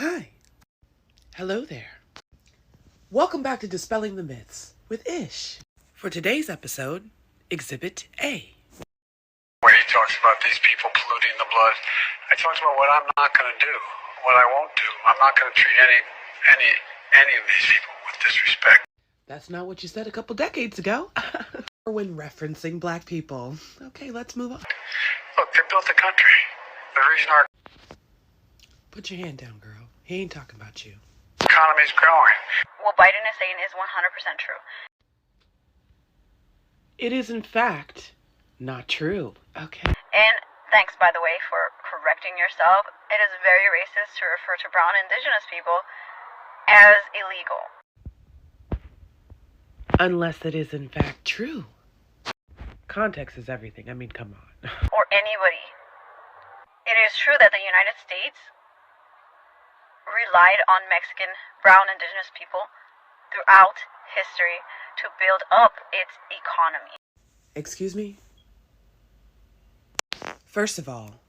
Hi. Hello there. Welcome back to Dispelling the Myths with Ish. For today's episode, Exhibit A. Where he talks about these people polluting the blood. I talked about what I'm not going to do, what I won't do. I'm not going to treat any of these people with disrespect. That's not what you said a couple decades ago. When referencing black people. Okay, let's move on. Look, they built the country. The reason our Put your hand down, girl. He ain't talking about you. economy is growing. What Biden is saying is 100% true. It is, in fact, not true. Okay. And thanks, by the way, for correcting yourself. It is very racist to refer to brown indigenous people as illegal. Unless it is, in fact, true. Context is everything. I mean, come on. Or anybody. It is true that the United States relied on Mexican, brown indigenous people throughout history to build up its economy. Excuse me? First of all,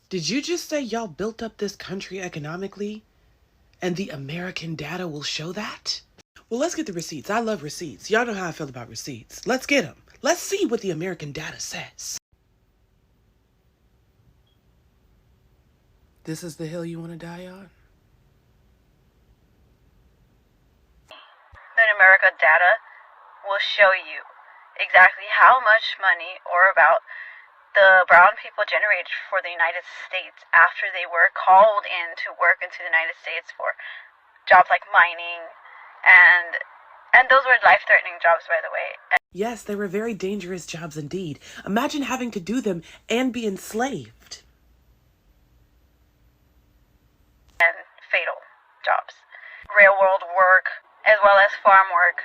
did you just say y'all built up this country economically? And the American data will show that? Well, let's get the receipts. I love receipts. Y'all know how I feel about receipts. Let's get them. Let's see what the American data says. This is the hill you want to die on? The America data will show you exactly how much money or about the brown people generated for the United States after they were called in to work into the United States for jobs like mining and those were life-threatening jobs, by the way. Yes, they were very dangerous jobs indeed. Imagine having to do them and be enslaved. And fatal jobs. Railroad work, as well as farm work,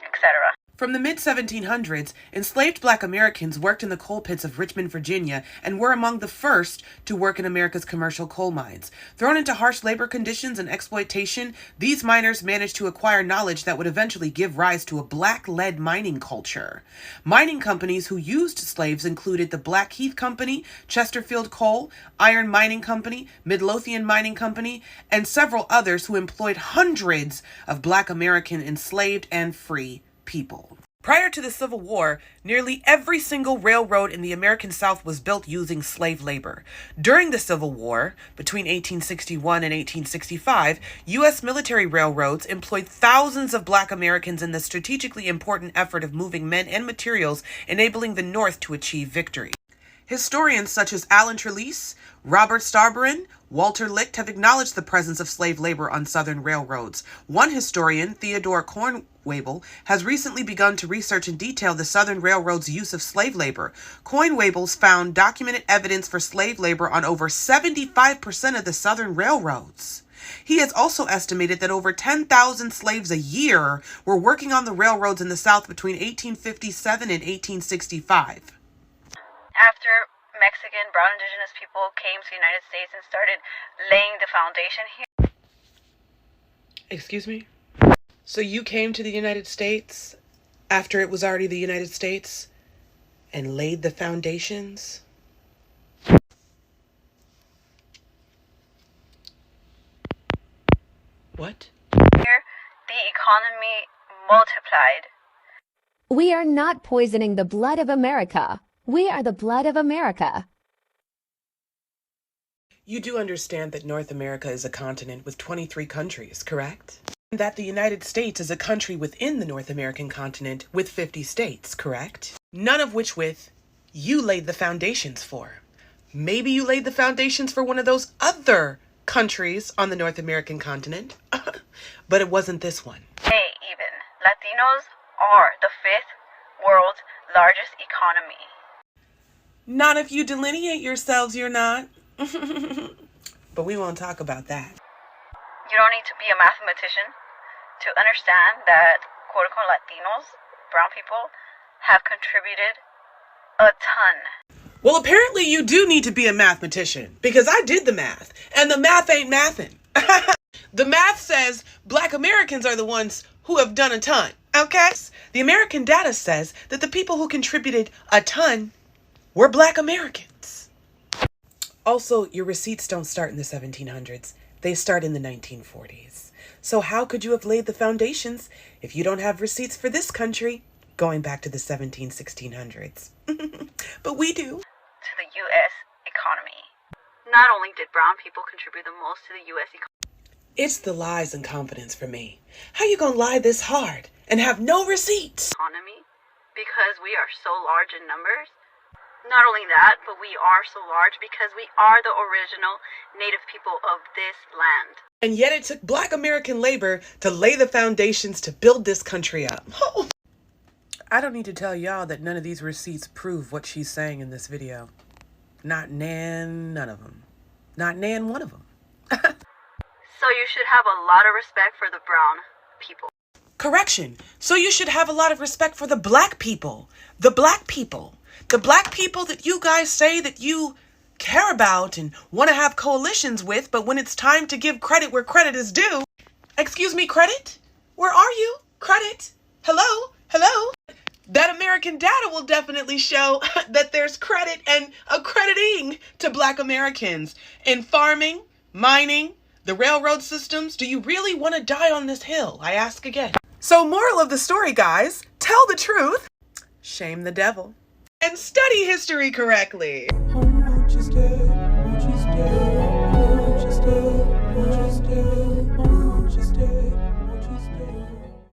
etc. From the mid-1700s, enslaved black Americans worked in the coal pits of Richmond, Virginia, and were among the first to work in America's commercial coal mines. Thrown into harsh labor conditions and exploitation, these miners managed to acquire knowledge that would eventually give rise to a black-led mining culture. Mining companies who used slaves included the Blackheath Company, Chesterfield Coal, Iron Mining Company, Midlothian Mining Company, and several others who employed hundreds of black American enslaved and free people. Prior to the Civil War, nearly every single railroad in the American South was built using slave labor. During the Civil War, between 1861 and 1865, U.S. military railroads employed thousands of black Americans in the strategically important effort of moving men and materials, enabling the North to achieve victory. Historians such as Alan Trelease, Robert Starburin, Walter Licht have acknowledged the presence of slave labor on Southern railroads. One historian, Theodore Coinwable, has recently begun to research in detail the Southern Railroad's use of slave labor. Coinwable's found documented evidence for slave labor on over 75% of the Southern railroads. He has also estimated that over 10,000 slaves a year were working on the railroads in the South between 1857 and 1865. After Mexican, brown indigenous people came to the United States and started laying the foundation here. Excuse me? So you came to the United States after it was already the United States and laid the foundations? What? Here, the economy multiplied. We are not poisoning the blood of America. We are the blood of America. You do understand that North America is a continent with 23 countries, correct? And that the United States is a country within the North American continent with 50 states, correct? None of which you laid the foundations for. Maybe you laid the foundations for one of those other countries on the North American continent, but it wasn't this one. Hey, even Latinos are the fifth world's largest economy. Not if you delineate yourselves, you're not. But we won't talk about that. You don't need to be a mathematician to understand that quote-unquote Latinos, brown people, have contributed a ton. Well, apparently you do need to be a mathematician, because I did the math, and the math ain't mathin'. The math says black Americans are the ones who have done a ton, okay? The American data says that the people who contributed a ton were black Americans. Also, your receipts don't start in the 1700s. They start in the 1940s. So how could you have laid the foundations if you don't have receipts for this country going back to the 1600s? But we do. To the U.S. economy. Not only did brown people contribute the most to the U.S. It's the lies and confidence for me. How you gonna lie this hard and have no receipts? Economy, because we are so large in numbers. Not only that, but we are so large because we are the original native people of this land. And yet it took Black American labor to lay the foundations to build this country up. Oh. I don't need to tell y'all that none of these receipts prove what she's saying in this video. Not none of them. Not one of them. So you should have a lot of respect for the brown people. Correction. So you should have a lot of respect for the black people. The black people. The black people that you guys say that you care about and want to have coalitions with, but when it's time to give credit where credit is due. Excuse me, credit? Where are you? Credit? Hello? Hello? That American data will definitely show that there's credit and accrediting to Black Americans in farming, mining, the railroad systems. Do you really want to die on this hill? I ask again. So moral of the story, guys, tell the truth, shame the devil, and study history correctly.